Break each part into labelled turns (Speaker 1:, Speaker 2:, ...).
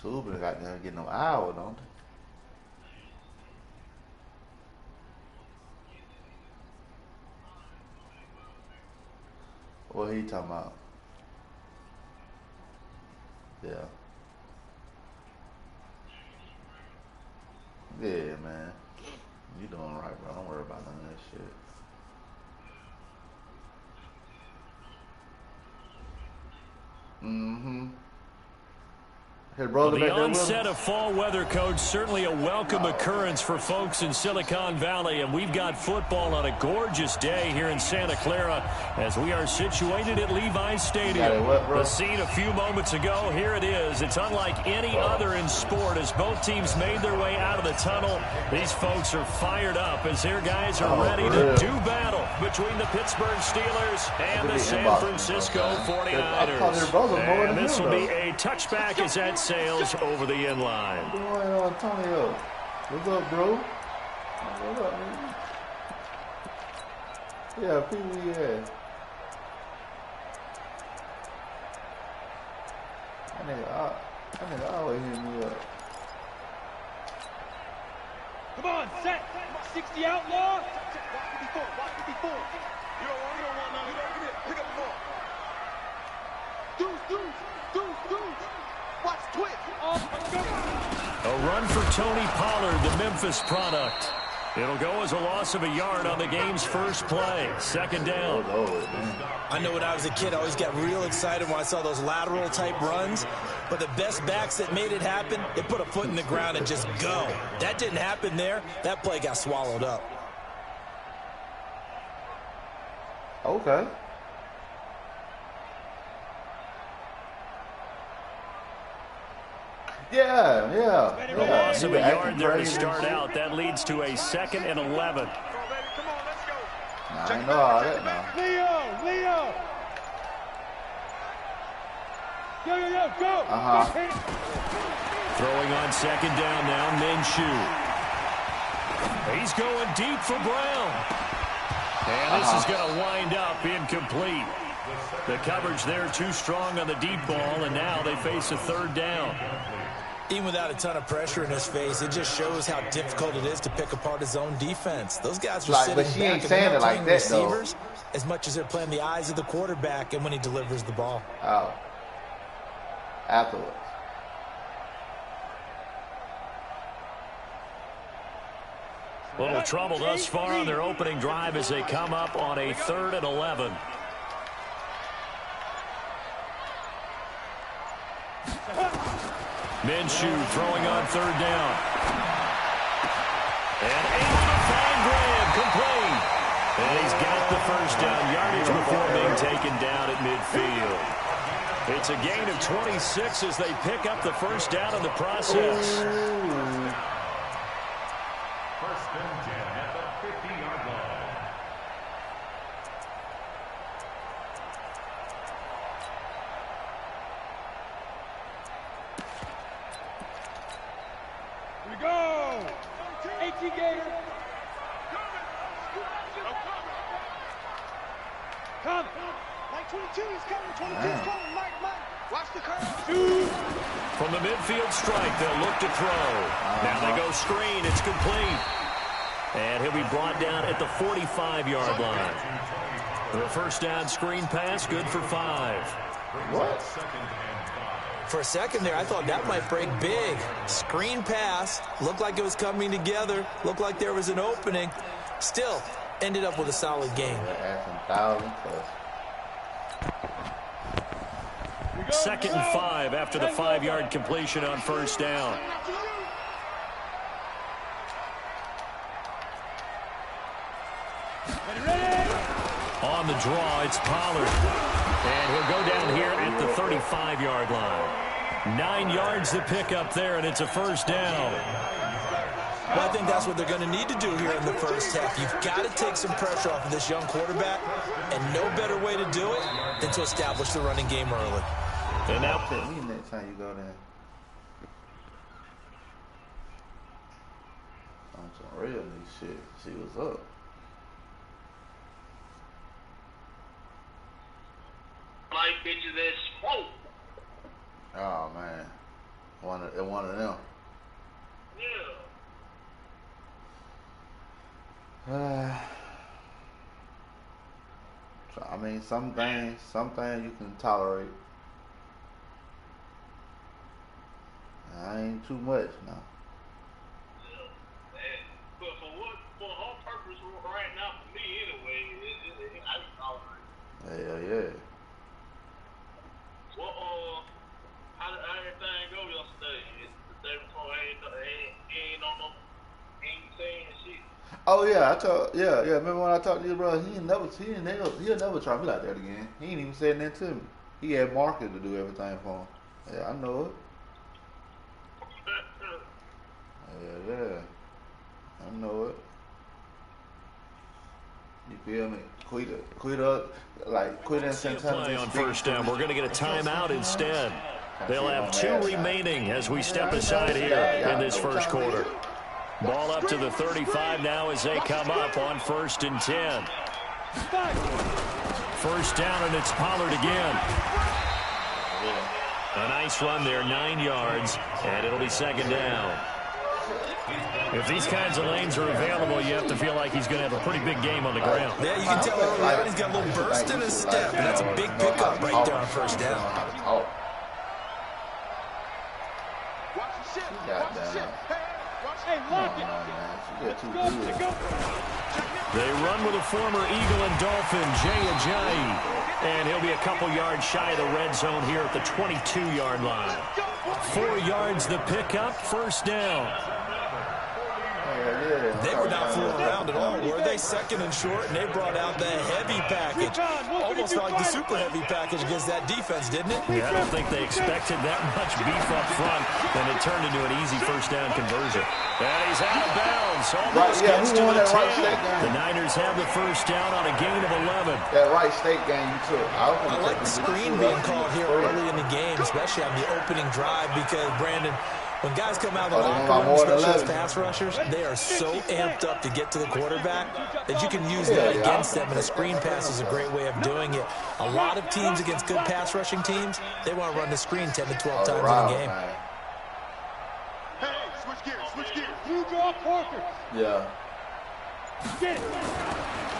Speaker 1: Tubin got there getting no hour, don't they? What he talking about? Yeah. Yeah, man. You doing right, bro. Don't worry about none of that shit. Mm-hmm. His brother
Speaker 2: Well, the
Speaker 1: back there with
Speaker 2: onset
Speaker 1: him.
Speaker 2: of fall weather, Coach, certainly a welcome occurrence for folks in Silicon Valley, and we've got football on a gorgeous day here in Santa Clara as we are situated at Levi's Stadium. The scene a few moments ago, here it is. It's unlike any other in sport as both teams made their way out of the tunnel. These folks are fired up as their guys are ready to do battle between the Pittsburgh Steelers and the San Francisco 49ers. And this will be a touchback as that sails over the end line.
Speaker 1: What's going on, Antonio? What's up, bro? What's up, man? Yeah, people, yeah. That nigga always hit me up.
Speaker 3: Come on, set. 60 outlaw. Watch me before. You don't want none. Pick up the ball. Deuce. Watch twitch.
Speaker 2: A run for Tony Pollard, the Memphis product. It'll go as a loss of a yard on the game's first play. Second down.
Speaker 4: I know when I was a kid, I always got real excited when I saw those lateral type runs. But the best backs that made it happen, they put a foot in the ground and just go. That didn't happen there. That play got swallowed up.
Speaker 1: Okay. Yeah.
Speaker 2: A loss of a yard there to start out. That leads to a 2nd and 11.
Speaker 1: Nah, I know all that now.
Speaker 3: Leo. Go.
Speaker 2: Throwing on 2nd down now, Minshew. He's going deep for Brown. And this is going to wind up incomplete. The coverage there too strong on the deep ball, and now they face a 3rd down.
Speaker 4: Even without a ton of pressure in his face, it just shows how difficult it is to pick apart his own defense. Those guys are sitting
Speaker 1: but she
Speaker 4: back
Speaker 1: ain't
Speaker 4: and
Speaker 1: saying
Speaker 4: they're
Speaker 1: it
Speaker 4: not
Speaker 1: like
Speaker 4: playing
Speaker 1: that,
Speaker 4: receivers
Speaker 1: though.
Speaker 4: as much as they're playing the eyes of the quarterback and when he delivers the ball.
Speaker 1: Oh. Afterwards.
Speaker 2: Little trouble thus far on their opening drive as they come up on a 3rd and 11. Minshew throwing on 3rd down. And able to find Graham, complete. And he's got the first down yardage before being taken down at midfield. It's a gain of 26 as they pick up the first down in the process.
Speaker 5: First and 10 at the 50-yard line.
Speaker 3: Here we go. 18 Gator. Come. Mike 22 is coming. 22 is coming. Mike. Watch the curve.
Speaker 2: From the midfield strike, they'll look to throw. Now they go screen. It's complete. And he'll be brought down at the 45-yard line. The first down screen pass, good for 5.
Speaker 1: What?
Speaker 4: For a second there, I thought that might break big. Screen pass. Looked like it was coming together. Looked like there was an opening. Still, ended up with a solid game.
Speaker 2: Second and 5 after the 5-yard completion on first down. On the draw, it's Pollard. And he'll go down here at the 35-yard line. 9 yards to pick up there, and it's a first down.
Speaker 4: Well, I think that's what they're going to need to do here in the first half. You've got to take some pressure off of this young quarterback, and no better way to do it than to establish the running game early.
Speaker 1: And now pick me next time you go there. On some real new shit. See what's up.
Speaker 6: Like bitches that smoke.
Speaker 1: Oh man. One of them.
Speaker 6: Yeah.
Speaker 1: I mean, some things you can tolerate. I ain't too much now.
Speaker 6: But for all purpose right now, for me anyway, I can tolerate.
Speaker 1: Yeah.
Speaker 6: Well, how did everything go yesterday? The day before, ain't saying shit.
Speaker 1: Oh yeah, remember when I talked to you, bro? He'll never try me like that again. He ain't even said that to me. He had Marcus to do everything for him. Yeah, I know it. Yeah. I know it. You feel me? Quit in Santana.
Speaker 2: Play on first down. We're going to get a timeout instead. They'll have 2 remaining as we step aside here in this first quarter. Ball up to the 35 now as they come up on 1st and 10. First down, and it's Pollard again. A nice run there, 9 yards, and it'll be 2nd down. If these kinds of lanes are available, you have to feel like he's going to have a pretty big game on the ground.
Speaker 4: Yeah, you can tell early on he's got a little burst in his step, and that's a big pickup right there on first down.
Speaker 2: They run with a former Eagle and Dolphin, Jay Ajayi, and he'll be a couple yards shy of the red zone here at the 22-yard line. 4 yards the pickup, first down.
Speaker 4: They were not fooling around at all, were they? 2nd and short, and they brought out the heavy package. Almost like the super heavy package against that defense, didn't it?
Speaker 2: Yeah, I don't think they expected that much beef up front, and it turned into an easy first down conversion. And he's out of bounds. Almost gets to the 10. The Niners have the first down on a gain of 11.
Speaker 1: That Wright State game you took.
Speaker 4: I like the screen being called here early in the game, especially on the opening drive, because, Brandon, when guys come out of the locker room, especially as pass rushers, they are so amped up to get to the quarterback that you can use that against them, and a screen pass is a great way of doing it. A lot of teams against good pass rushing teams, they want to run the screen 10 to 12 times in a game.
Speaker 3: Hey, switch gears. You draw Parker.
Speaker 1: Yeah.
Speaker 3: Get it.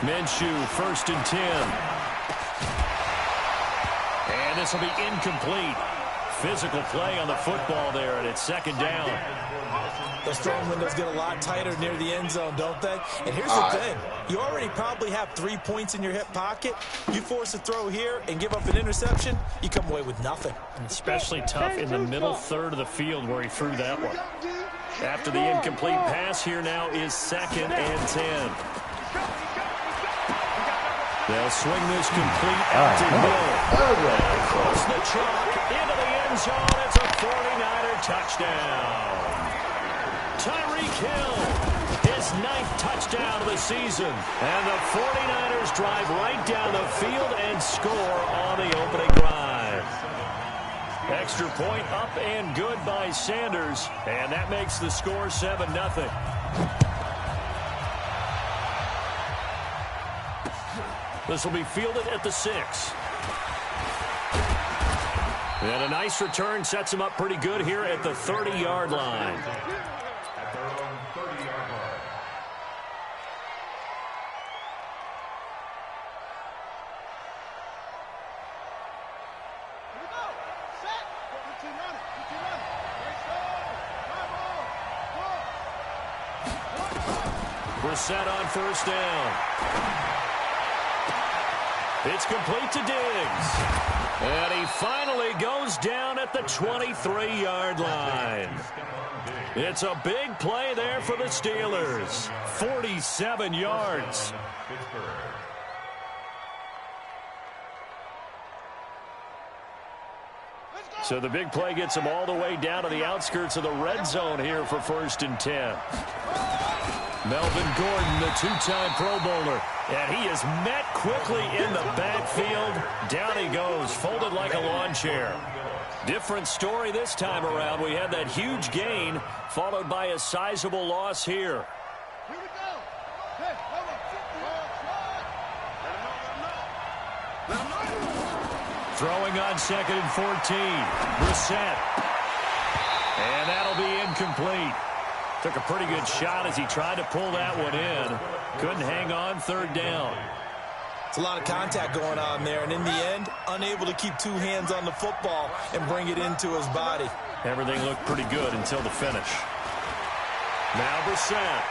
Speaker 2: Minshew, 1st and 10. And this will be incomplete. Physical play on the football there, and it's 2nd down.
Speaker 4: Those throwing windows get a lot tighter near the end zone, don't they? And here's the thing. You already probably have 3 points in your hip pocket. You force a throw here and give up an interception, you come away with nothing.
Speaker 2: Especially tough in the middle third of the field where he threw that one. After the incomplete pass, here now is 2nd and 10. They'll swing this complete out to Hill. Across the chalk, into the end zone. It's a 49er touchdown. Tyreek Hill, his 9th touchdown of the season. And the 49ers drive right down the field and score on the opening drive. Extra point up and good by Sanders. And that makes the score 7-0. This will be fielded at the 6. And a nice return sets him up pretty good here at the 30-yard line.
Speaker 5: At their own 30-yard line.
Speaker 3: Here we go. Set. Keep running.
Speaker 2: We're set on first down. It's complete to Diggs. And he finally goes down at the 23-yard line. It's a big play there for the Steelers. 47 yards. So the big play gets him all the way down to the outskirts of the red zone here for 1st and 10. Melvin Gordon, the 2-time Pro Bowler. And he is met quickly in the backfield. Down he goes, folded like a lawn chair. Different story this time around. We had that huge gain, followed by a sizable loss here.
Speaker 3: Here we go. Hey,
Speaker 2: Throwing on 2nd and 14. Brissett. And that'll be incomplete. Took a pretty good shot as he tried to pull that one in. Couldn't hang on, third down.
Speaker 4: It's a lot of contact going on there, and in the end, unable to keep two hands on the football and bring it into his body.
Speaker 2: Everything looked pretty good until the finish. Now Brissett.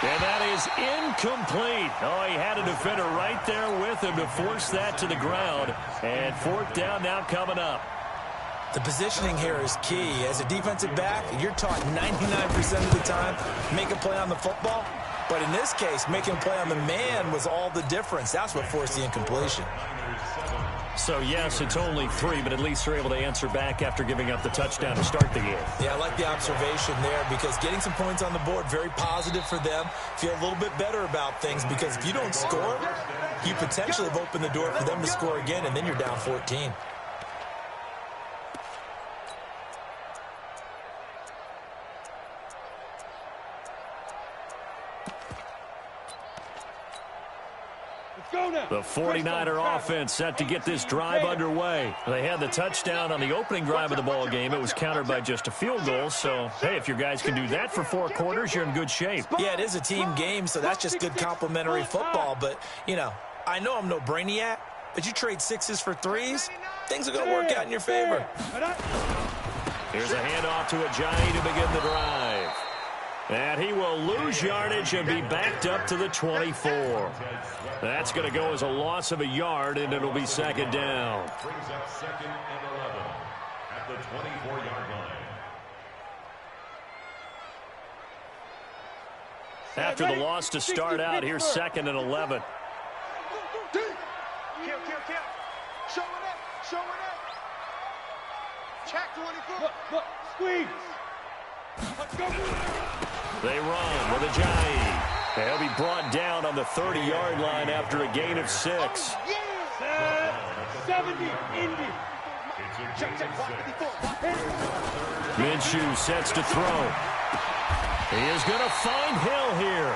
Speaker 2: And that is incomplete. Oh, he had a defender right there with him to force that to the ground. And fourth down now coming up.
Speaker 4: The positioning here is key. As a defensive back, you're taught 99% of the time, make a play on the football. But in this case, making a play on the man was all the difference. That's what forced the incompletion.
Speaker 2: So, yes, it's only 3, but at least they're able to answer back after giving up the touchdown to start the game.
Speaker 4: Yeah, I like the observation there because getting some points on the board, very positive for them. Feel a little bit better about things because if you don't score, you potentially have opened the door for them to score again, and then you're down 14.
Speaker 2: The 49er offense set to get this drive underway. They had the touchdown on the opening drive of the ball game. It was countered by just a field goal. So, hey, if your guys can do that for 4 quarters, you're in good shape.
Speaker 4: Yeah, it is a team game, so that's just good complimentary football. But, you know, I know I'm no brainiac, but you trade 6s for 3s, things are going to work out in your favor.
Speaker 2: Here's a handoff to Ajayi to begin the drive. And he will lose yardage and be backed up to the 24. That's going to go as a loss of a yard, and it'll be second down.
Speaker 5: Brings up 2nd and 11 at the 24-yard line.
Speaker 2: After the loss to start out, here's 2nd and 11.
Speaker 3: Kill. Show it up. Check 24. Look. Squeeze. Let's go.
Speaker 2: They run with Ajayi. He'll be brought down on the 30-yard line after a gain of 6.
Speaker 3: 70, Indy. Check.
Speaker 2: Minshew sets to throw. He is going to find Hill here.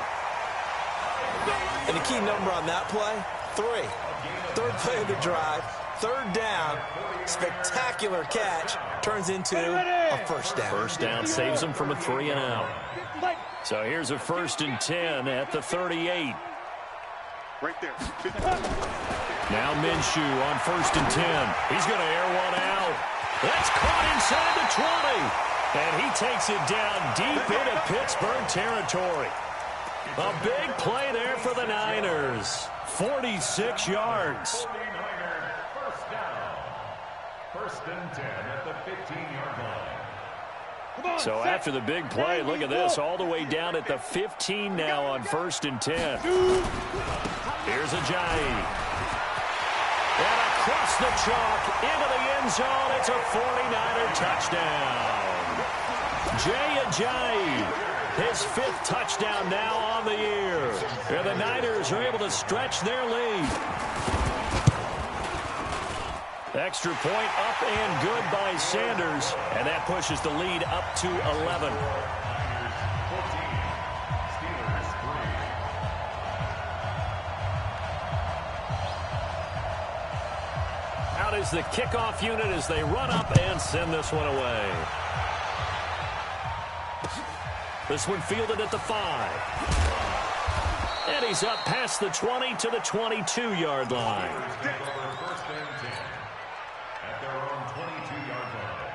Speaker 4: And the key number on that play, 3. Third play of the drive, third down, spectacular catch, turns into a first down.
Speaker 2: First down saves him from a 3 and out. So here's a 1st and 10 at the 38.
Speaker 3: Right there.
Speaker 2: Now Minshew on 1st and 10. He's going to air one out. That's caught inside the 20. And he takes it down deep into Pittsburgh territory. A big play there for the Niners. 46 yards.
Speaker 5: 49er first down. 1st and 10 at the 15-yard line.
Speaker 2: So after the big play, look at this, all the way down at the 15 now on 1st and 10. Here's Ajayi. And across the chalk into the end zone, it's a 49er touchdown. Jay Ajayi, his 5th touchdown now on the year. And the Niners are able to stretch their lead. Extra point up and good by Sanders. And that pushes the lead up to 11. Out is the kickoff unit as they run up and send this one away. This one fielded at the 5. And he's up past the 20 to the 22-yard line.
Speaker 5: First and 10 at their own 22-yard line.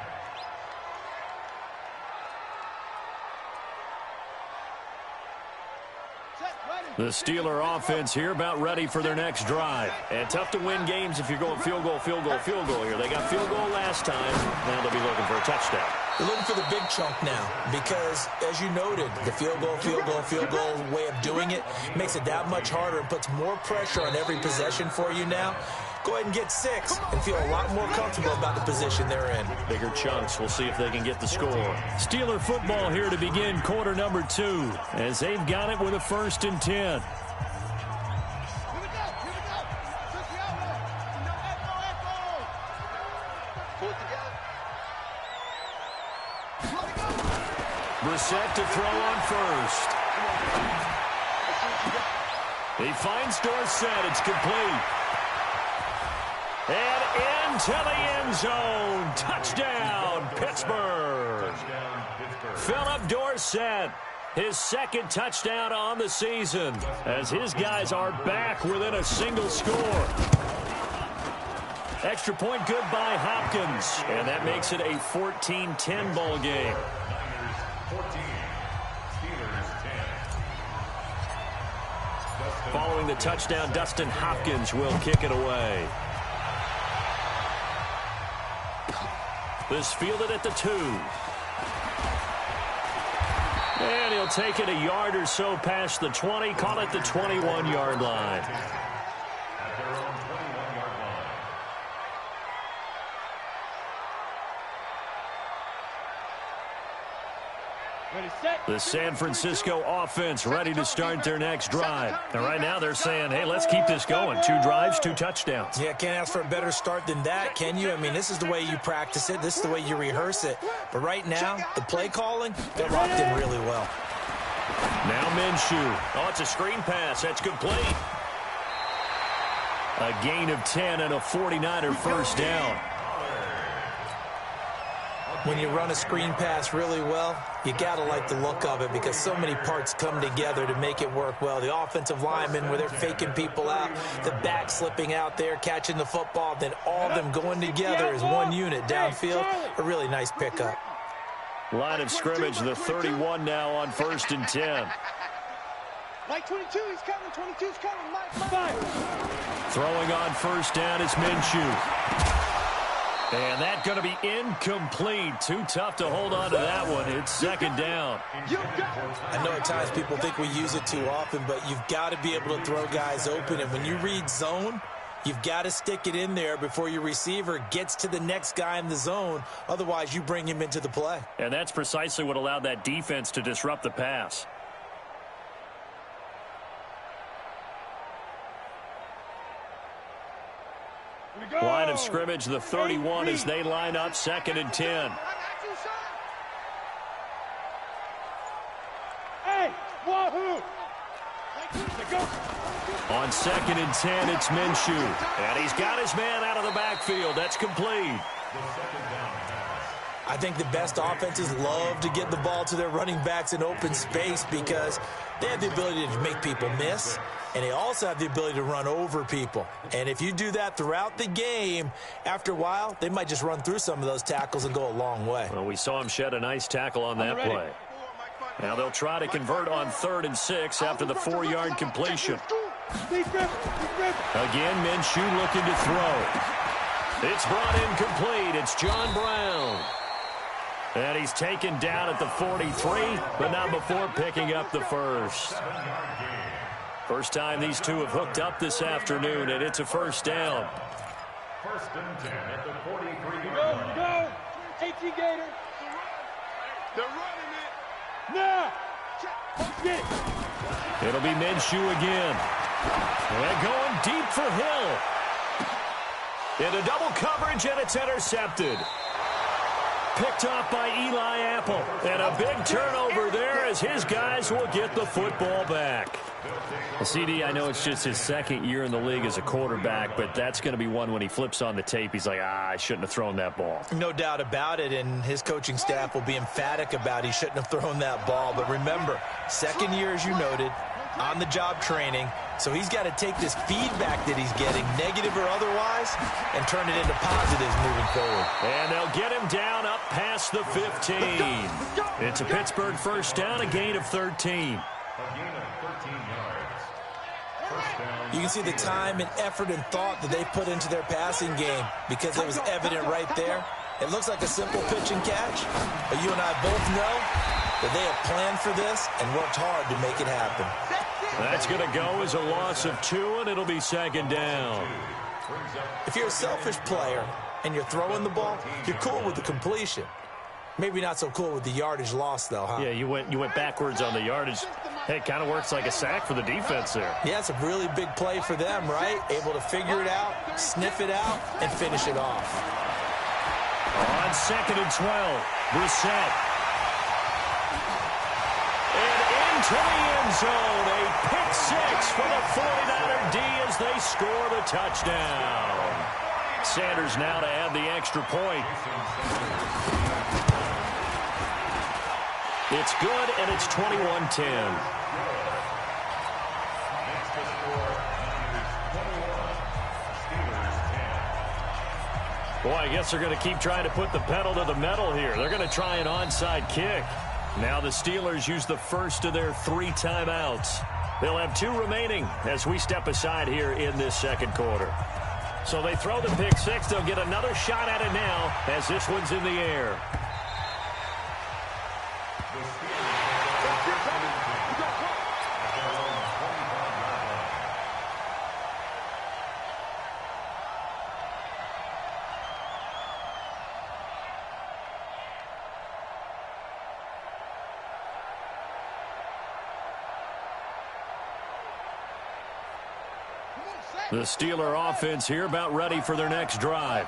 Speaker 2: The Steeler offense here about ready for their next drive. And tough to win games if you're going field goal here. They got field goal last time. Now they'll be looking for a touchdown.
Speaker 4: They're looking for the big chunk now because, as you noted, the field goal way of doing it makes it that much harder and puts more pressure on every possession for you now. Go ahead and get 6 and feel a lot more comfortable about the position they're in.
Speaker 2: Bigger chunks. We'll see if they can get the score. Steeler football here to begin quarter number 2 as they've got it with a 1st and 10. Brissett to throw on 1st. He finds Dorsett. It's complete. And into the end zone. Touchdown, Pittsburgh. Philip Dorsett, his second touchdown on the season, as his guys are back within a single score. Extra point good by Hopkins, and that makes it a 14-10 ball game. Following the touchdown, Dustin Hopkins will kick it away. This fielded at the 2. And he'll take it a yard or so past the 20, call it the 21-yard line.
Speaker 5: At their own 21-yard line.
Speaker 3: Ready, set.
Speaker 2: The San Francisco offense ready to start their next drive. And right now they're saying, hey, let's keep this going. 2 drives, 2 touchdowns.
Speaker 4: Yeah, can't ask for a better start than that, can you? I mean, this is the way you practice it. This is the way you rehearse it. But right now, the play calling, they're locked in really well.
Speaker 2: Now Minshew. Oh, it's a screen pass. That's complete. A gain of 10 and a 49er first down.
Speaker 4: When you run a screen pass really well, you got to like the look of it because so many parts come together to make it work well. The offensive linemen, where they're faking people out, the back slipping out there, catching the football, then all of them going together as one unit downfield. A really nice pickup.
Speaker 2: Line of scrimmage, the 31 now on 1st and 10.
Speaker 3: Mike 22, he's coming. 22's coming. Mike 5.
Speaker 2: Throwing on first down is Minshew. And that's going to be incomplete. Too tough to hold on to that one. It's second down.
Speaker 4: I know at times people think we use it too often, but you've got to be able to throw guys open. And when you read zone, you've got to stick it in there before your receiver gets to the next guy in the zone. Otherwise, you bring him into the play.
Speaker 2: And that's precisely what allowed that defense to disrupt the pass. Line of scrimmage, the 31 as they line up 2nd and 10.
Speaker 3: Hey, wahoo!
Speaker 2: On 2nd and 10, it's Minshew. And he's got his man out of the backfield. That's complete.
Speaker 4: I think the best offenses love to get the ball to their running backs in open space because they have the ability to make people miss, and they also have the ability to run over people. And if you do that throughout the game, after a while, they might just run through some of those tackles and go a long way.
Speaker 2: Well, we saw him shed a nice tackle on that play. Now they'll try to convert on 3rd and 6 after the 4-yard completion. Again, Minshew looking to throw. It's brought in complete. It's John Brown. And he's taken down at the 43, but not before picking up the first. First time these two have hooked up this afternoon, and it's a first down.
Speaker 5: 1st and 10 at the 43-yard line.
Speaker 3: Go! 18 Gator. They're running it. Now! Get it.
Speaker 2: It'll be Minshew again. And going deep for Hill. Into double coverage, and it's intercepted. Picked off by Eli Apple. And a big turnover there as his guys will get the football back. Well, CD, I know it's just his 2nd year in the league as a quarterback, but that's going to be one when he flips on the tape. He's like, I shouldn't have thrown that ball.
Speaker 4: No doubt about it, and his coaching staff will be emphatic about he shouldn't have thrown that ball. But remember, 2nd year, as you noted, on-the-job training. So he's got to take this feedback that he's getting, negative or otherwise, and turn it into positives moving forward.
Speaker 2: And they'll get him down up past the 15. It's a Pittsburgh first down, a gain of 13.
Speaker 5: A gain of 13 yards. First down.
Speaker 4: You can see the time and effort and thought that they put into their passing game because it was evident right there. It looks like a simple pitch and catch, but you and I both know that they have planned for this and worked hard to make it happen.
Speaker 2: That's going to go as a loss of 2, and it'll be 2nd down.
Speaker 4: If you're a selfish player and you're throwing the ball, you're cool with the completion. Maybe not so cool with the yardage loss, though, huh?
Speaker 2: Yeah, you went backwards on the yardage. Hey, it kind of works like a sack for the defense there.
Speaker 4: Yeah, it's a really big play for them, right? Able to figure it out, sniff it out, and finish it off.
Speaker 2: On 2nd and 12, Brissett. To the end zone, a pick 6 for the 49er D as they score the touchdown. Sanders now to add the extra point. It's good, and it's 21-10. Boy, I guess they're going to keep trying to put the pedal to the metal here. They're going to try an onside kick. Now the Steelers use the first of their 3 timeouts. They'll have 2 remaining as we step aside here in this second quarter. So they throw the pick 6. They'll get another shot at it now as this one's in the air. The Steeler offense here about ready for their next drive.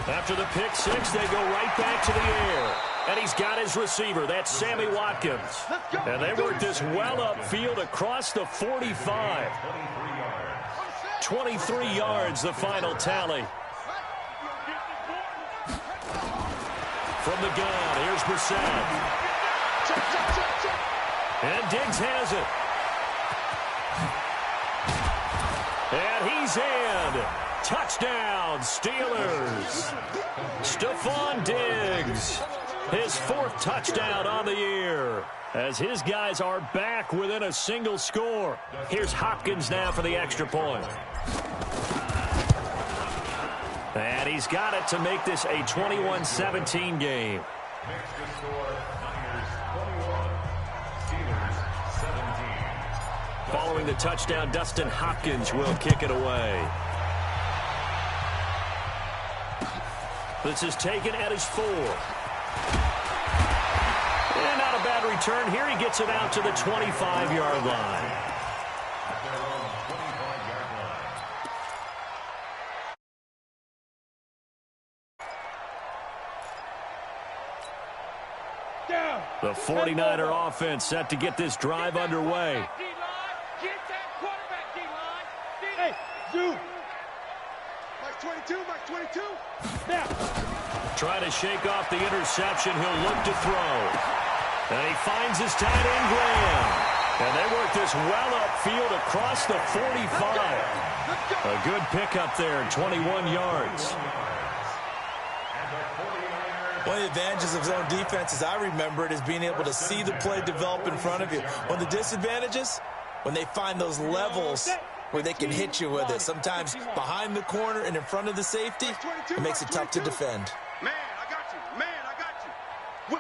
Speaker 2: After the pick 6, they go right back to the air. And he's got his receiver. That's Sammy Watkins. And they work this well upfield across the 45. 23 yards, the final tally. From the gun, here's Brissett. And Diggs has it. And he's in. Touchdown, Steelers. Stephon Diggs, his 4th touchdown on the year, as his guys are back within a single score. Here's Hopkins now for the extra point. And he's got it to make this a 21-17 game.
Speaker 5: Next to score, Niners 21, Steelers 17.
Speaker 2: Following the touchdown, Dustin Hopkins will kick it away. This is taken at his 4. And not a bad return here. He gets it out to the 25-yard line. The 49er offense set to get this drive underway.
Speaker 3: Hey, Zoo. Mike 22, Mike 22. Now.
Speaker 2: Try to shake off the interception. He'll look to throw. And he finds his tight end, Graham. And they work this well upfield across the 45. A good pickup there, 21 yards.
Speaker 4: One of the advantages of zone defense, as I remember it, is being able to see the play develop in front of you. One of the disadvantages, when they find those levels where they can hit you with it. Sometimes behind the corner and in front of the safety, it makes it tough to defend.
Speaker 3: Man, I got you. Man, I got you.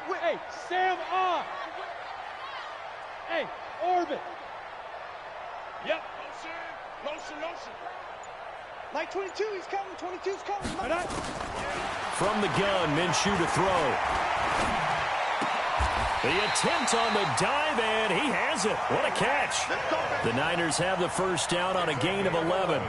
Speaker 3: Wait. Hey, Sam on. Hey, orbit. Yep. Motion. Mike 22, he's coming. 22's coming.
Speaker 2: From the gun, Minshew to throw. The attempt on the dive, and he has it. What a catch. The Niners have the first down on a gain of 11.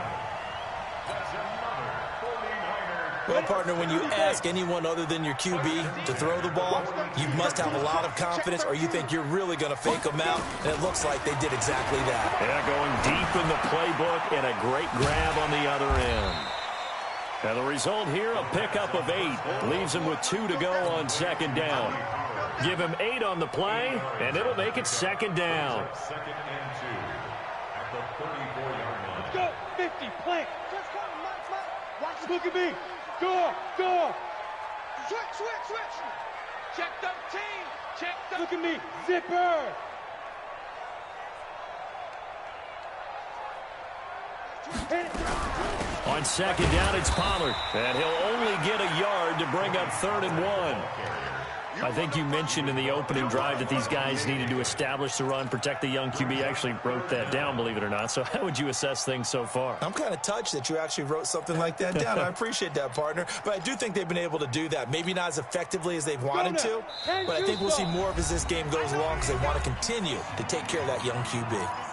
Speaker 4: Well, partner, when you ask anyone other than your QB to throw the ball, you must have a lot of confidence, or you think you're really going to fake them out, and it looks like they did exactly that.
Speaker 2: Yeah, going deep in the playbook, and a great grab on the other end. And the result here, a pickup of 8. Leaves him with 2 to go on second down. Give him 8 on the play, and it'll make it second down.
Speaker 5: Second and 2 at the 34-yard line.
Speaker 3: Let's go. 50, plant. Just come, Watch, look at me. Go. Switch. Check 13. Look at me. Zipper.
Speaker 2: On second down, it's Pollard. And he'll only get a yard to bring up 3rd and 1. I think you mentioned in the opening drive that these guys needed to establish the run, protect the young QB. Actually wrote that down, believe it or not. So how would you assess things so far?
Speaker 4: I'm kind of touched that you actually wrote something like that down. I appreciate that, partner. But I do think they've been able to do that. Maybe not as effectively as they've wanted to, but I think we'll see more of as this game goes along because they want to continue to take care of that young QB.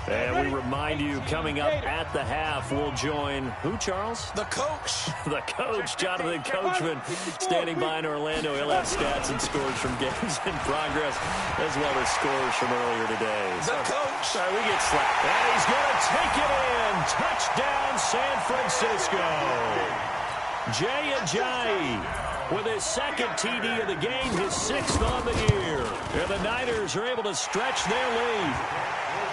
Speaker 2: And we remind you, coming up at the half, we'll join who, Charles?
Speaker 4: The coach.
Speaker 2: The coach, Jonathan Coachman, standing by in Orlando. He'll have stats and scores from games in progress, as well as scores from earlier today.
Speaker 4: The coach.
Speaker 2: Sorry, we get slapped. And he's going to take it in. Touchdown, San Francisco. Jay Ajayi with his second TD of the game, his 6th on the year. And the Niners are able to stretch their lead.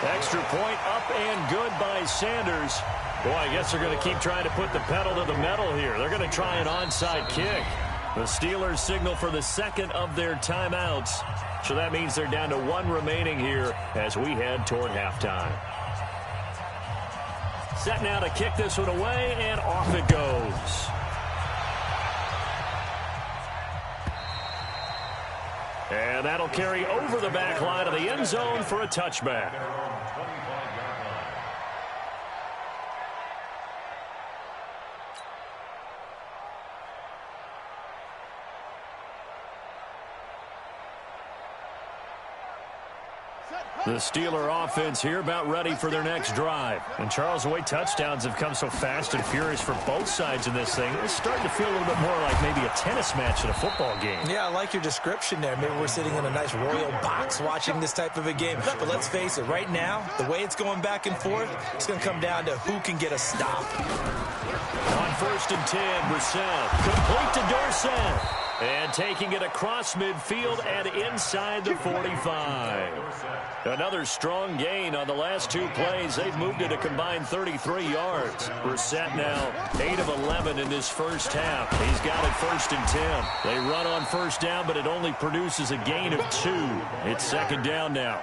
Speaker 2: Extra point up and good by Sanders. Boy, I guess they're going to keep trying to put the pedal to the metal here. They're going to try an onside kick. The Steelers signal for the second of their timeouts. So that means they're down to 1 remaining here as we head toward halftime. Set now to kick this one away, and off it goes. And that'll carry over the back line of the end zone for a touchback. The Steeler offense here about ready for their next drive. And Charles, the way touchdowns have come so fast and furious for both sides in this thing, it's starting to feel a little bit more like maybe a tennis match in a football game.
Speaker 4: Yeah, I like your description there. Maybe we're sitting in a nice royal box watching this type of a game. But let's face it, right now, the way it's going back and forth, it's going to come down to who can get a stop.
Speaker 2: On 1st and 10, Brissett complete to Dorsett. And taking it across midfield and inside the 45. Another strong gain on the last 2 plays. They've moved it a combined 33 yards. Brissett now 8 of 11 in this first half. He's got it 1st and 10. They run on 1st down, but it only produces a gain of 2. It's 2nd down now.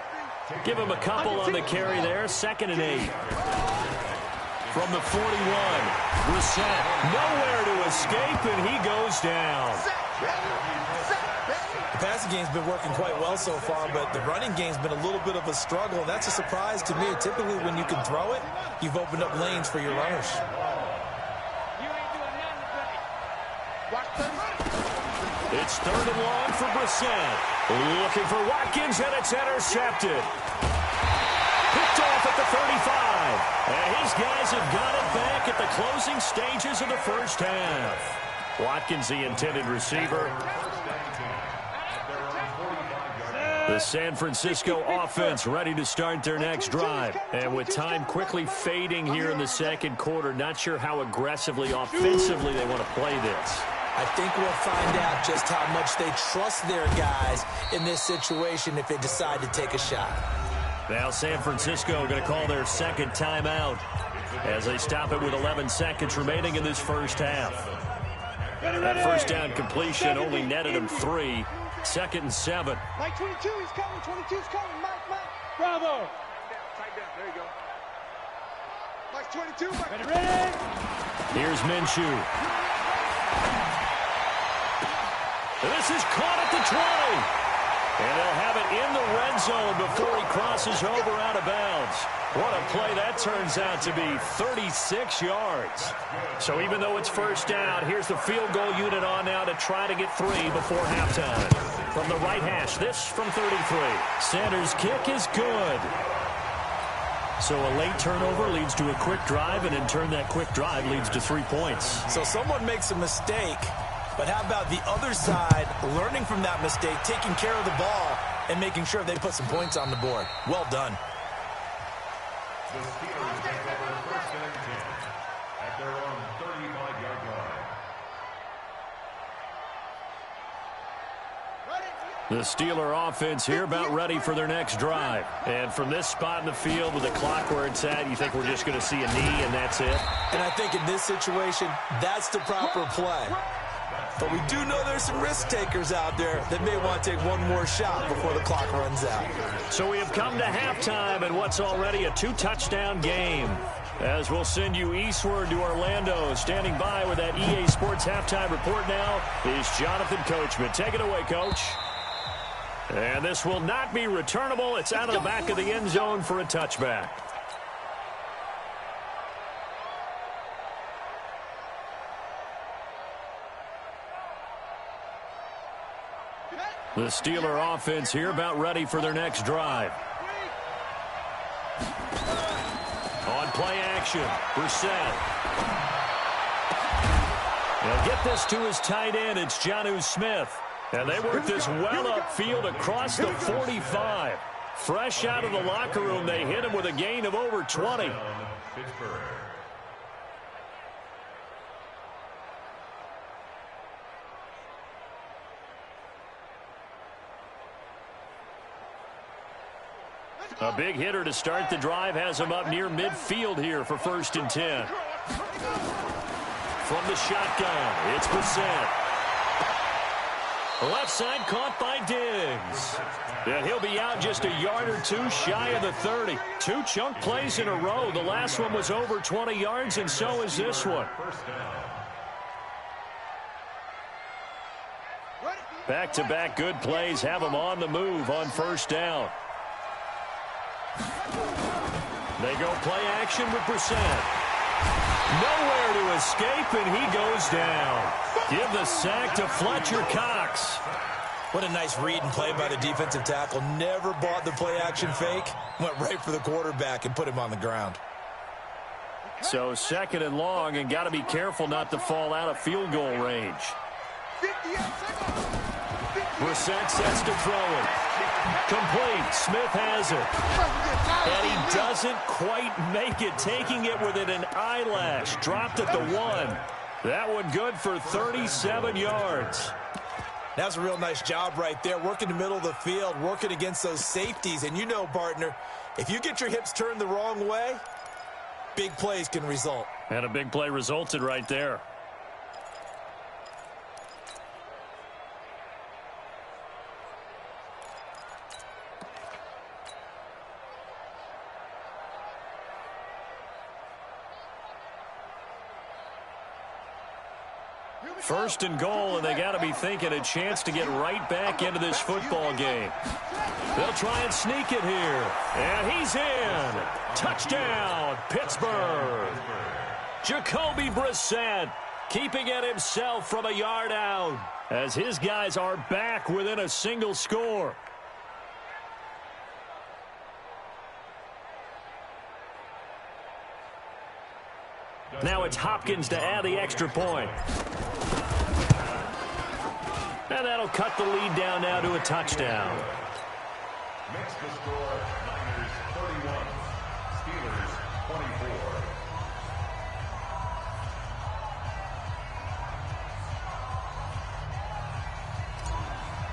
Speaker 2: Give him a couple on the carry there. 2nd and 8. From the 41, Brissett nowhere to escape, and he goes down.
Speaker 4: The passing game's been working quite well so far, but the running game's been a little bit of a struggle. That's a surprise to me. Typically, when you can throw it, you've opened up lanes for your runners.
Speaker 2: It's 3rd and long for Brissett. Looking for Watkins, and it's intercepted. Picked off at the 35. And his guys have got it back at the closing stages of the first half. Watkins, the intended receiver. The San Francisco offense ready to start their next drive. And with time quickly fading here in the 2nd quarter, not sure how aggressively, offensively they want to play this.
Speaker 4: I think we'll find out just how much they trust their guys in this situation if they decide to take a shot.
Speaker 2: Now San Francisco going to call their 2nd timeout as they stop it with 11 seconds remaining in this first half. That 1st down completion only netted him 3. 2nd and 7.
Speaker 3: Mike 22, he's coming. 22's coming. Mike. Bravo. Tight down. There you go. Mike 22. Mike. Ready.
Speaker 2: Here's Minshew. This is caught at the 20. And they'll have it in the red zone before he crosses over out of bounds. What a play that turns out to be, 36 yards. So even though it's 1st down, here's the field goal unit on now to try to get 3 before halftime. From the right hash, this from 33. Sanders' kick is good. So a late turnover leads to a quick drive, and in turn that quick drive leads to 3 points.
Speaker 4: So someone makes a mistake, but how about the other side learning from that mistake, taking care of the ball, and making sure they put some points on the board? Well done.
Speaker 5: The Steelers take over 1st and 10 at their own 35-yard line.
Speaker 2: The Steeler offense here about ready for their next drive. And from this spot in the field with the clock where it's at, you think we're just going to see a knee and that's it?
Speaker 4: And I think in this situation, that's the proper play. But we do know there's some risk takers out there that may want to take one more shot before the clock runs out.
Speaker 2: So we have come to halftime in what's already a 2-touchdown game. As we'll send you eastward to Orlando. Standing by with that EA Sports halftime report now is Jonathan Coachman. Take it away, Coach. And this will not be returnable. It's out of the back of the end zone for a touchback. The Steeler offense here about ready for their next drive. play action. Brissett. He'll get this to his tight end. It's Jonnu Smith. And they work this well upfield across the 45. Fresh out of the locker room, they hit him with a gain of over 20. A big hitter to start the drive has him up near midfield here for 1st and 10. From the shotgun, it's Brissett. Left side caught by Diggs. And he'll be out just a yard or two shy of the 30. 2 chunk plays in a row. The last one was over 20 yards, and so is this one. Back-to-back good plays have them on the move on 1st down. They go play action with Brissett. Nowhere to escape, and he goes down. Give the sack to Fletcher Cox.
Speaker 4: What a nice read and play by the defensive tackle. Never bought the play action fake. Went right for the quarterback and put him on the ground.
Speaker 2: So 2nd and long, and got to be careful not to fall out of field goal range. Brissett sets to throw it. Complete. Smith has it. And he doesn't quite make it, taking it within an eyelash. Dropped at the 1. That one good for 37 yards.
Speaker 4: That's a real nice job right there, working the middle of the field, working against those safeties. And you know, partner, if you get your hips turned the wrong way, big plays can result.
Speaker 2: And a big play resulted right there. First and goal, and they got to be thinking a chance to get right back into this football game. They'll try and sneak it here. And he's in. Touchdown, Pittsburgh. Jacoby Brissett keeping it himself from a yard out as his guys are back within a single score. Now it's Hopkins to add the extra point. And that'll cut the lead down now to a touchdown.
Speaker 5: Makes the score Niners 31, Steelers 24.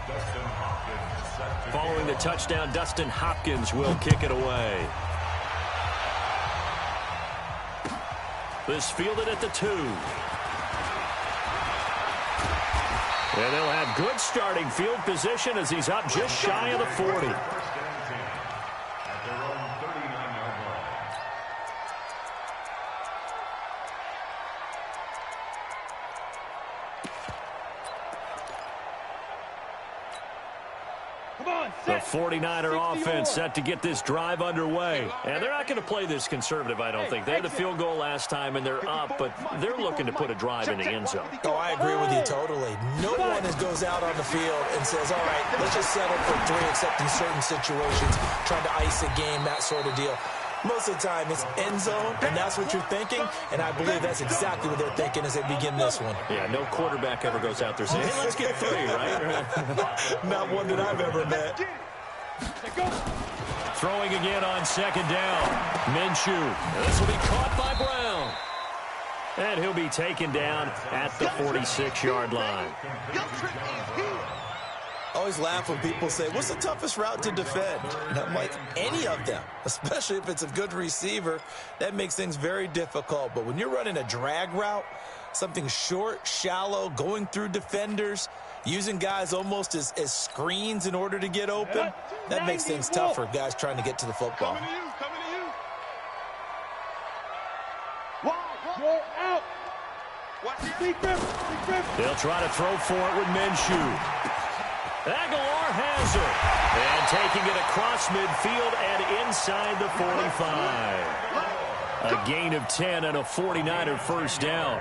Speaker 5: Dustin Hopkins set to
Speaker 2: Following the touchdown, Dustin Hopkins will kick it away. This fielded at the 2. And they'll have good starting field position as he's up just shy of the 40.
Speaker 5: at their own 39-yard line.
Speaker 2: The 49er offense set to get this drive underway. And they're not going to play this conservative, I don't think. They had the field goal last time, and they're up, but they're looking to put a drive in the end zone.
Speaker 4: Oh, I agree with you totally. No one goes out on the field and says, all right, let's just settle for 3, except in certain situations, trying to ice a game, that sort of deal. Most of the time, it's end zone, and that's what you're thinking, and I believe that's exactly what they're thinking as they begin this one.
Speaker 2: Yeah, no quarterback ever goes out there saying, hey, let's get 3, right?
Speaker 4: Not one that I've ever met.
Speaker 2: Throwing again on 2nd down. Minshew. This will be caught by Brown. And he'll be taken down at the 46-yard line.
Speaker 4: I always laugh when people say, what's the toughest route to defend? And I'm like, any of them, especially if it's a good receiver. That makes things very difficult. But when you're running a drag route, something short, shallow, going through defenders, using guys almost as screens in order to get open, that makes things tough for guys trying to get to the football.
Speaker 2: They'll try to throw for it with Minshew. Aguilar has it. And taking it across midfield and inside the 45. A gain of 10 and a 49er first down.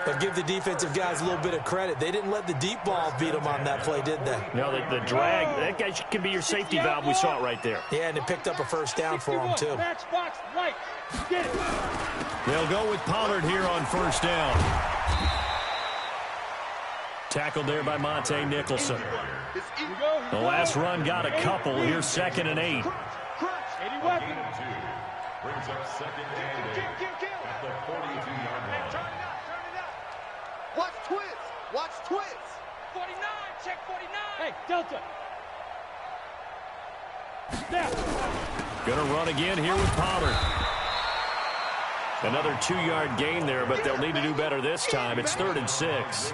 Speaker 4: But give the defensive guys a little bit of credit. They didn't let the deep ball beat them on that play, did they?
Speaker 2: No, the drag, that guy can be your safety valve. We saw it right there.
Speaker 4: Yeah, and it picked up a first down for them, too.
Speaker 3: Matchbox right. Get it.
Speaker 2: They'll go with Pollard here on first down. Tackled there by Monte Nicholson. The last run got a couple. Here's 2nd and 8.
Speaker 3: 80 weapons.
Speaker 5: Brings up 2nd and 8 at the 42-yard line.
Speaker 3: Turn it up.
Speaker 7: Watch twist. Watch twist.
Speaker 3: 49. Check 49. Hey, Delta. Snap.
Speaker 2: Gonna run again here with Pollard. Another 2-yard gain there, but they'll need to do better this time. It's 3rd and 6.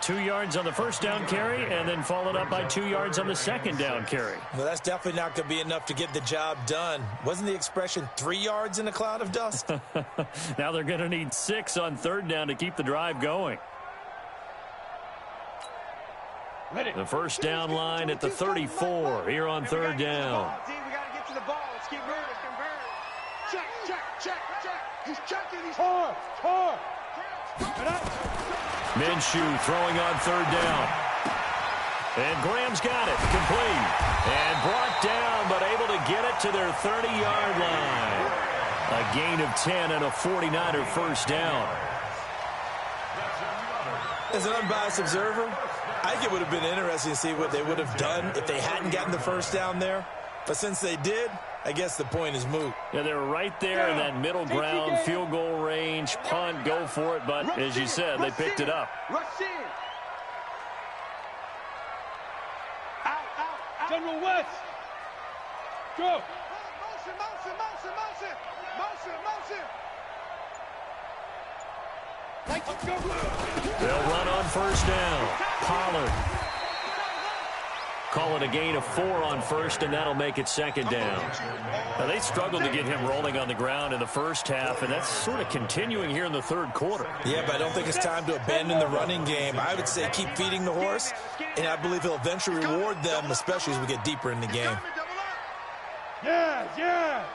Speaker 2: 2 yards on the first down carry, and then followed up by 2 yards on the second down carry.
Speaker 4: Well, that's definitely not going to be enough to get the job done. Wasn't the expression 3 yards in a cloud of dust?
Speaker 2: Now they're going to need 6 on 3rd down to keep the drive going.
Speaker 3: Ready.
Speaker 2: The first down line at the 34 here on 3rd down.
Speaker 7: We got to get to the ball. Let's keep moving. Check. He's checking. He's
Speaker 3: Hard.
Speaker 2: Minshew throwing on 3rd down. And Graham's got it. Complete. And brought down, but able to get it to their 30-yard line. A gain of 10 and a 49er first down.
Speaker 4: As an unbiased observer, I think it would have been interesting to see what they would have done if they hadn't gotten the first down there. But since they did, I guess the point is moot.
Speaker 2: Yeah, they're right there in that middle ground, field goal range, punt, go for it. But as you said, they picked it up.
Speaker 7: Rush in. Out.
Speaker 3: General West. Go.
Speaker 7: Motion.
Speaker 2: They'll run on first down. Pollard. Call it a gain of 4 on first, and that'll make it 2nd down. Now, they struggled to get him rolling on the ground in the first half, and that's sort of continuing here in the 3rd quarter.
Speaker 4: Yeah, but I don't think it's time to abandon the running game. I would say keep feeding the horse, and I believe he'll eventually reward them, especially as we get deeper in the game.
Speaker 3: Yes.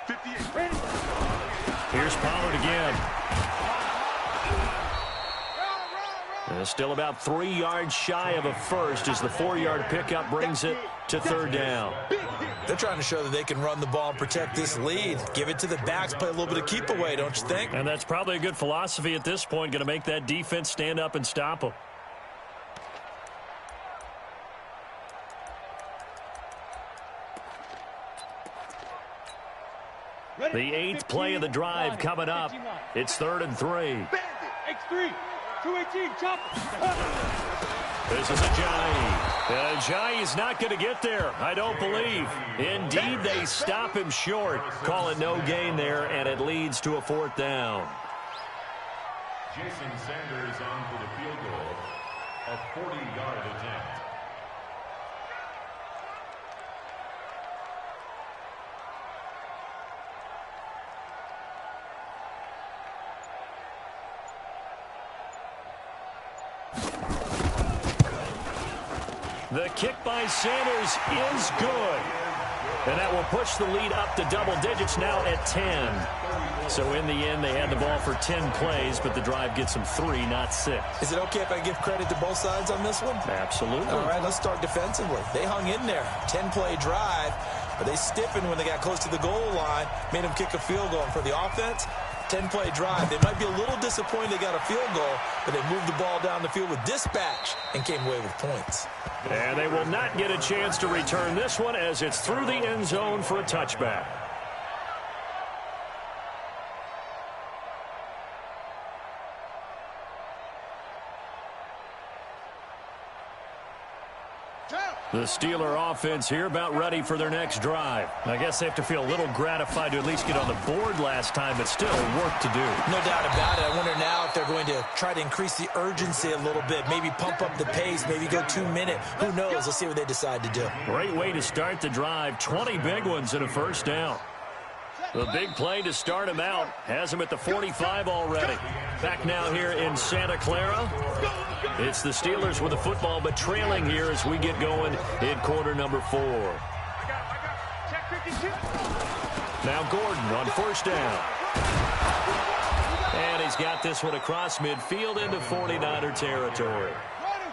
Speaker 7: 58.
Speaker 2: Here's Pollard again. Still about 3 yards shy of a first as the 4-yard pickup brings it to 3rd down.
Speaker 4: They're trying to show that they can run the ball and protect this lead. Give it to the backs, play a little bit of keep away, don't you think?
Speaker 2: And that's probably a good philosophy at this point, going to make that defense stand up and stop them. The 8th play of the drive coming up. It's 3rd and 3.
Speaker 3: X3. 218, chopper.
Speaker 2: This is Ajayi. Ajayi is not going to get there, I don't believe. Indeed, they stop him short. Call it no gain there, and it leads to a 4th down.
Speaker 5: Jason Sanders on for the field goal. A 40-yard attempt.
Speaker 2: The kick by Sanders is good. And that will push the lead up to double digits now at 10. So in the end, they had the ball for 10 plays, but the drive gets them 3, not 6.
Speaker 4: Is it okay if I give credit to both sides on this one?
Speaker 2: Absolutely.
Speaker 4: All right, let's start defensively. They hung in there. 10-play drive, but they stiffened when they got close to the goal line, made them kick a field goal. And for the offense, 10-play drive. They might be a little disappointed they got a field goal, but they moved the ball down the field with dispatch and came away with points.
Speaker 2: And they will not get a chance to return this one as it's through the end zone for a touchback. The Steeler offense here about ready for their next drive. I guess they have to feel a little gratified to at least get on the board last time, but still work to do.
Speaker 4: No doubt about it. I wonder now if they're going to try to increase the urgency a little bit, maybe pump up the pace, maybe go 2-minute. Who knows? Let's see what they decide to do.
Speaker 2: Great way to start the drive. 20 big ones and a first down. The big play to start him out has him at the 45 already. Back now here in Santa Clara. It's the Steelers with the football, but trailing here as we get going in quarter number 4. Now Gordon on first down. he's got this one across midfield into 49er territory.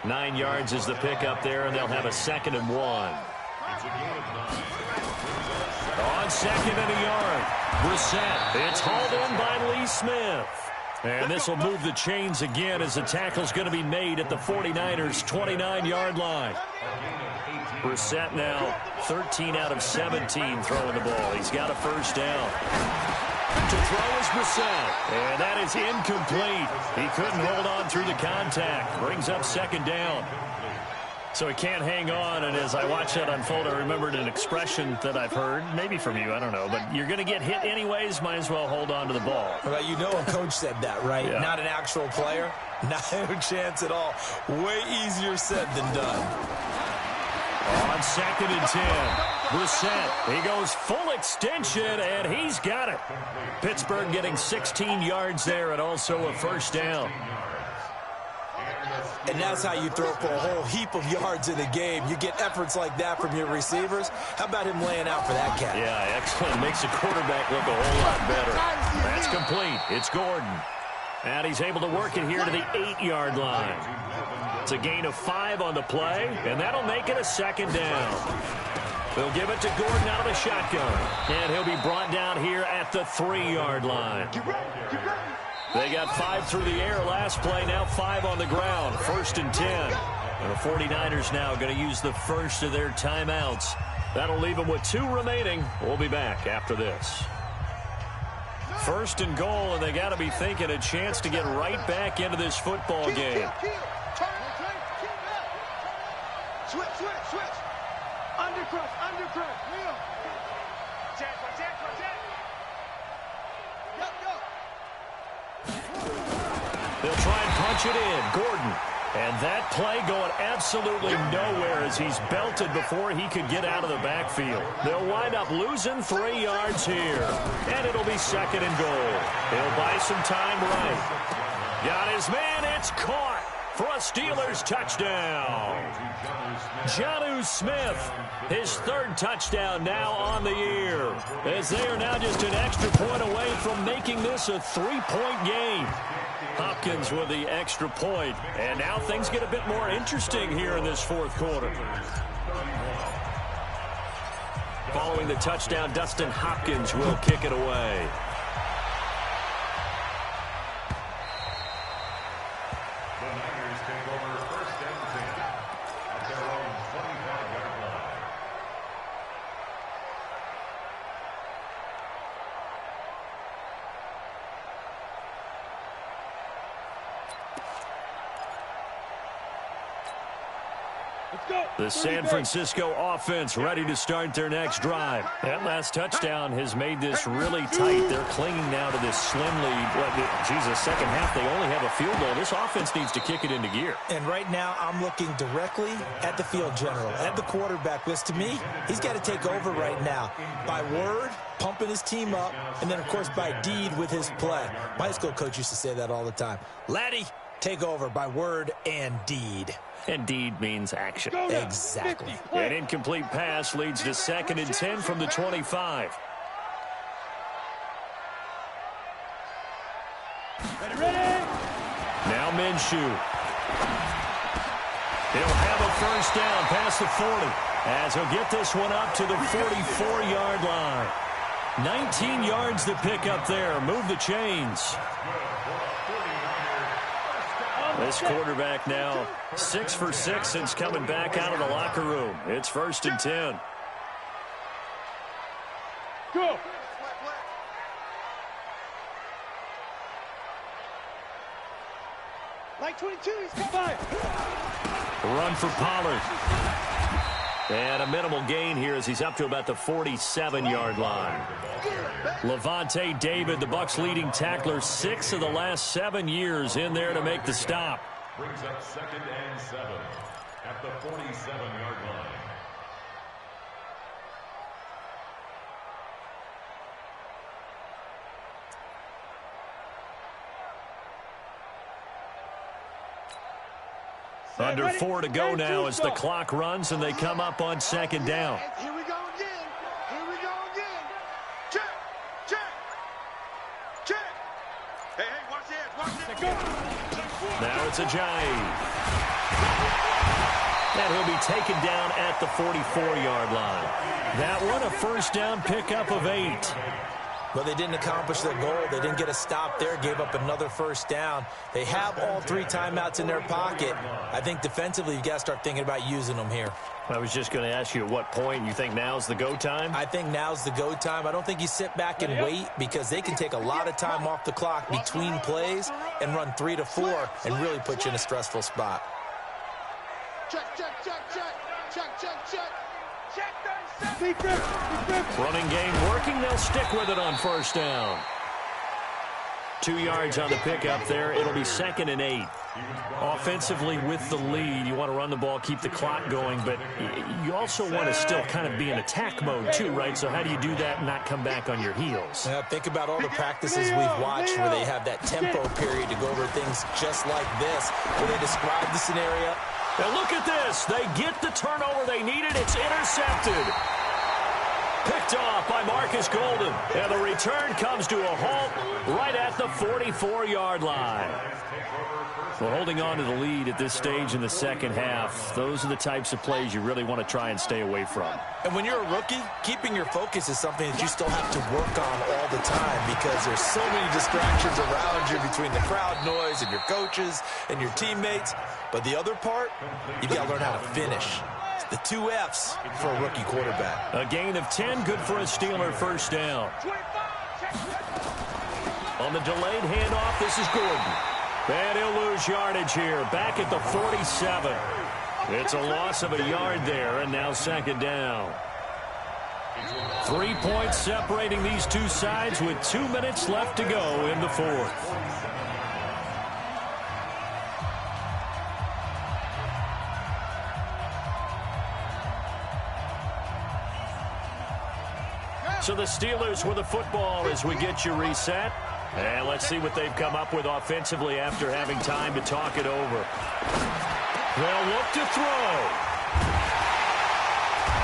Speaker 2: 9 yards is the pickup there, and they'll have a 2nd and 1. On 2nd and a yard, Brissett. It's hauled in by Lee Smith. And this will move the chains again as the tackle's going to be made at the 49ers' 29-yard line. Brissett now 13 out of 17 throwing the ball. He's got a 1st down. To throw is Brissett. And that is incomplete. He couldn't hold on through the contact. Brings up 2nd down. So he can't hang on, and as I watch that unfold, I remembered an expression that I've heard, maybe from you, I don't know, but you're going to get hit anyways, might as well hold on to the ball.
Speaker 4: Well, you know a coach said that, right?
Speaker 2: Yeah.
Speaker 4: Not an actual player. Not a chance at all. Way easier said than done.
Speaker 2: On 2nd and 10, Brissett. He goes full extension, and he's got it. Pittsburgh getting 16 yards there and also a 1st down.
Speaker 4: And that's how you throw for a whole heap of yards in a game. You get efforts like that from your receivers. How about him laying out for that cat?
Speaker 2: Yeah, excellent. Makes the quarterback look a whole lot better. That's complete. It's Gordon. And he's able to work it here to the 8-yard line. It's a gain of 5 on the play, and that'll make it a 2nd down. They'll give it to Gordon out of the shotgun. And he'll be brought down here at the 3-yard line. They got 5 through the air last play, now 5 on the ground. 1st and 10. And the 49ers now going to use the first of their timeouts. That'll leave them with 2 remaining. We'll be back after this. 1st and goal, and they got to be thinking a chance to get right back into this football game.
Speaker 7: Switch. Undercrush. Jack.
Speaker 2: They'll try and punch it in. Gordon. And that play going absolutely nowhere as he's belted before he could get out of the backfield. They'll wind up losing 3 yards here. And it'll be 2nd and goal. He'll buy some time right. Got his man. It's caught for a Steelers touchdown. Jonnu Smith, his 3rd touchdown now on the year. As they are now just an extra point away from making this a 3-point game. Hopkins with the extra point. And now things get a bit more interesting here in this 4th quarter. Following the touchdown, Dustin Hopkins will kick it away.
Speaker 5: The Niners take over 1st and 10 at their own 25-yard line.
Speaker 2: The San Francisco offense ready to start their next drive. That last touchdown has made this really tight. They're clinging now to this slim lead. Jesus, 2nd half, they only have a field goal. This offense needs to kick it into gear.
Speaker 4: And right now, I'm looking directly at the field general, at the quarterback. Because to me, he's got to take over right now. By word, pumping his team up, and then, of course, by deed with his play. My high school coach used to say that all the time. Laddie, take over by word and deed.
Speaker 2: And deed means action.
Speaker 4: Exactly.
Speaker 2: An incomplete pass leads to 2nd and 10 from the 25.
Speaker 3: Ready?
Speaker 2: Now Minshew. He'll have a 1st down past the 40 as he'll get this one up to the 44-yard line. 19 yards to pick up there. Move the chains. This quarterback now 6 for 6 since coming back out of the locker room. It's 1st and 10.
Speaker 3: Go. Like 22, he's coming by.
Speaker 2: Run for Pollard. And a minimal gain here as he's up to about the 47-yard line. Levante David, the Bucs' leading tackler, 6 of the last 7 years in there to make the stop.
Speaker 5: Brings up 2nd and 7 at the 47-yard line.
Speaker 2: Under 4 to go now as the clock runs and they come up on 2nd down.
Speaker 7: Here we go again. Check. Hey, watch this.
Speaker 2: It's Ajayi. And he'll be taken down at the 44-yard line. That one, a first down pickup of 8.
Speaker 4: But they didn't accomplish their goal. They didn't get a stop there, gave up another first down. They have all 3 timeouts in their pocket. I think defensively, you've got to start thinking about using them here.
Speaker 2: I was just going to ask you at what point you think now's the go time?
Speaker 4: I think now's the go time. I don't think you sit back and wait because they can take a lot of time off the clock between plays and run 3 to 4 and really put you in a stressful spot.
Speaker 7: Check, check, check, check. Check, check, check.
Speaker 2: Running game working. They'll stick with it on first down. 2 yards on the pickup there. It'll be 2nd and 8. Offensively with the lead, you want to run the ball, keep the clock going, but you also want to still kind of be in attack mode too, right? So how do you do that and not come back on your heels?
Speaker 4: Think about all the practices we've watched where they have that tempo period to go over things just like this, where they describe the scenario.
Speaker 2: Now look at this. They get the turnover they needed. It's intercepted. Picked off by Marcus Golden. And the return comes to a halt right at the 44-yard line. Well, holding on to the lead at this stage in the second half, those are the types of plays you really want to try and stay away from.
Speaker 4: And when you're a rookie, keeping your focus is something that you still have to work on all the time because there's so many distractions around you between the crowd noise and your coaches and your teammates. But the other part, you've got to learn how to finish. It's the 2 F's for a rookie quarterback.
Speaker 2: A gain of 10, good for a Steeler first down. On the delayed handoff, this is Gordon. And he'll lose yardage here, back at the 47. It's a loss of a yard there, and now 2nd down. 3 points separating these two sides with 2 minutes left to go in the 4th. So the Steelers with the football as we get you reset. And let's see what they've come up with offensively after having time to talk it over. They'll look to throw.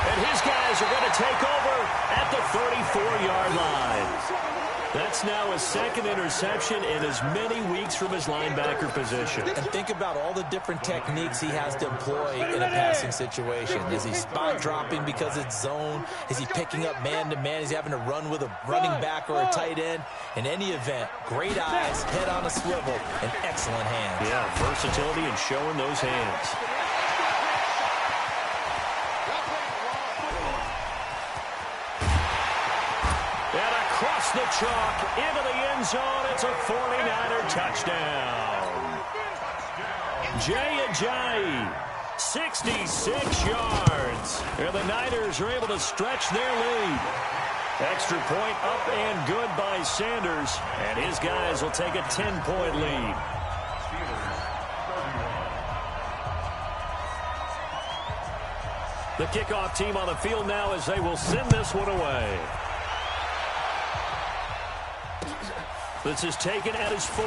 Speaker 2: And his guys are going to take over at the 34-yard line. That's now his 2nd interception in as many weeks from his linebacker position.
Speaker 4: And think about all the different techniques he has to employ in a passing situation. Is he spot dropping because it's zone? Is he picking up man-to-man? Is he having to run with a running back or a tight end? In any event, great eyes, head on a swivel, and excellent hands.
Speaker 2: Yeah, versatility and showing those hands. Across the chalk, into the end zone, it's a 49er touchdown. Jay Ajayi, 66 yards. And the Niners are able to stretch their lead. Extra point up and good by Sanders. And his guys will take a 10-point lead. The kickoff team on the field now as they will send this one away. This is taken at his 4.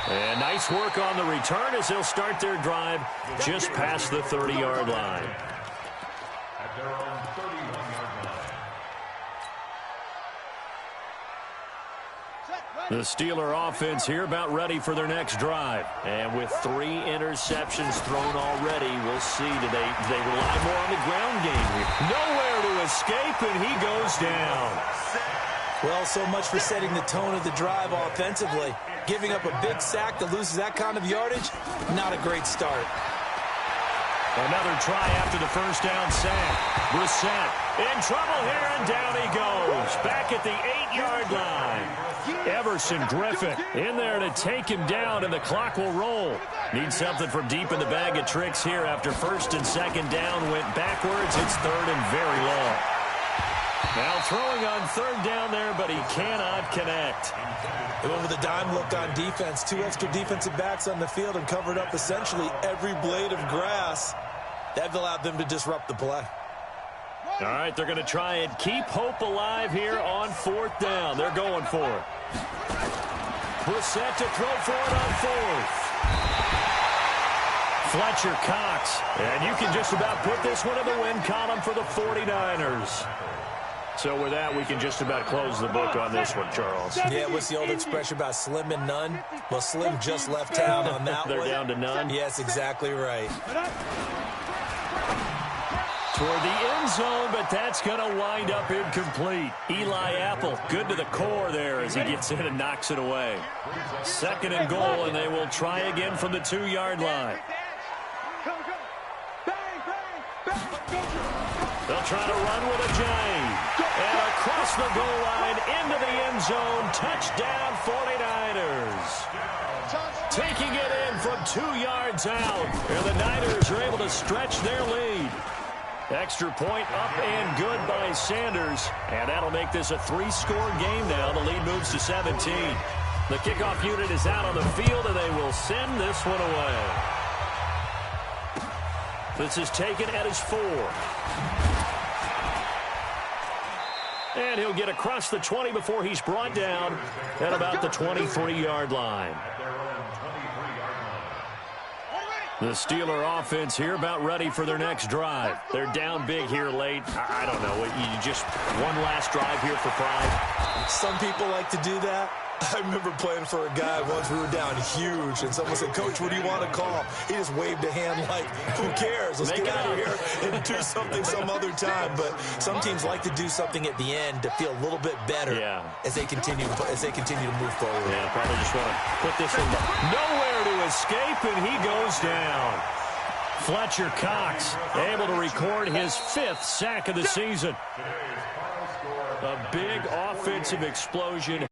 Speaker 2: And nice work on the return as they'll start their drive just past the 30-yard line.
Speaker 5: At their own 31-yard line.
Speaker 2: The Steeler offense here about ready for their next drive. And with 3 interceptions thrown already, we'll see today they rely more on the ground game. Nowhere to escape, and he goes down.
Speaker 4: Well, so much for setting the tone of the drive offensively. Giving up a big sack that loses that kind of yardage, not a great start.
Speaker 2: Another try after the first down sack. Brissett in trouble here, and down he goes. Back at the 8-yard line. Everson Griffin in there to take him down, and the clock will roll. Need something from deep in the bag of tricks here after 1st and 2nd down went backwards. It's 3rd and very long. Now throwing on 3rd down there, but he cannot connect.
Speaker 4: They went with a dime look on defense. 2 extra defensive backs on the field and covered up essentially every blade of grass. That allowed them to disrupt the play.
Speaker 2: All right, they're going to try and keep hope alive here on 4th down. They're going for it. Brissett to throw for it on 4th. Fletcher Cox. And you can just about put this one in the win column for the 49ers. So with that, we can just about close the book on this one, Charles.
Speaker 4: Yeah, what's the old expression about slim and none? Well, Slim just left town on that
Speaker 2: They're
Speaker 4: one.
Speaker 2: down to none?
Speaker 4: Yes, exactly right.
Speaker 2: Toward the end zone, but that's going to wind up incomplete. Eli Apple, good to the core there as he gets in and knocks it away. 2nd and goal, and they will try again from the 2-yard line. They'll try to run with a J. And across the goal line, into the end zone, touchdown 49ers. Taking it in from 2 yards out, and the Niners are able to stretch their lead. Extra point up and good by Sanders, and that'll make this a 3-score game now. The lead moves to 17. The kickoff unit is out on the field, and they will send this one away. This is taken at his 4. And he'll get across the 20 before he's brought down at about the 23-yard line. The Steeler offense here about ready for their next drive. They're down big here late. I don't know. You just one last drive here for pride.
Speaker 4: Some people like to do that. I remember playing for a guy once. We were down huge, and someone said, "Coach, what do you want to call?" He just waved a hand like, "Who cares? Let's get out of here and do something some other time." But some teams like to do something at the end to feel a little bit better as they continue to move forward.
Speaker 2: Yeah, probably just want to put this one nowhere to escape, and he goes down. Fletcher Cox able to record his 5th sack of the season. A big offensive explosion.